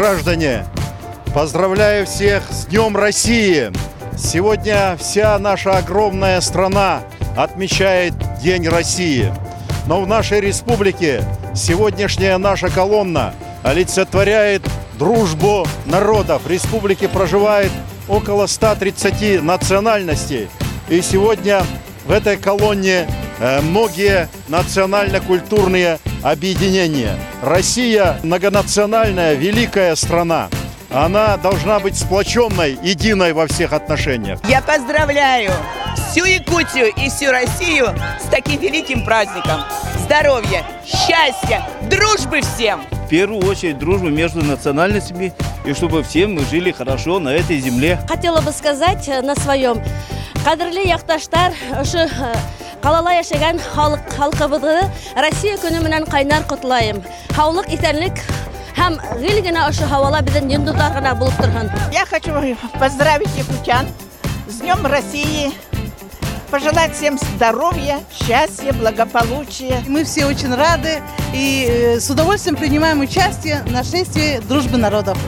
граждане! Поздравляю всех с Днем России! Сегодня вся наша огромная страна отмечает День России. Но в нашей республике сегодняшняя наша колонна олицетворяет дружбу народов. В республике проживает около 130 национальностей. И сегодня в этой колонне многие национально-культурные объединения. Россия многонациональная, великая страна. Она должна быть сплоченной, единой во всех отношениях. Я поздравляю всю Якутию и всю Россию с таким великим праздником. Здоровья, счастья, дружбы всем! В первую очередь дружбы между национальностями, и чтобы все мы жили хорошо на этой земле. Хотела бы сказать на своем. Кадрлы якташтар, ушу қалала яшаган халқыбызды Россия күні менен кайнар котлайым. Хаулык итәрлек һәм гел генә ушу һавала безнең дин тутар гына булып торган. Я хочу поздравить якутян с Днем России, пожелать всем здоровья, счастья, благополучия. Мы все очень рады и с удовольствием принимаем участие на шествии дружбы народов.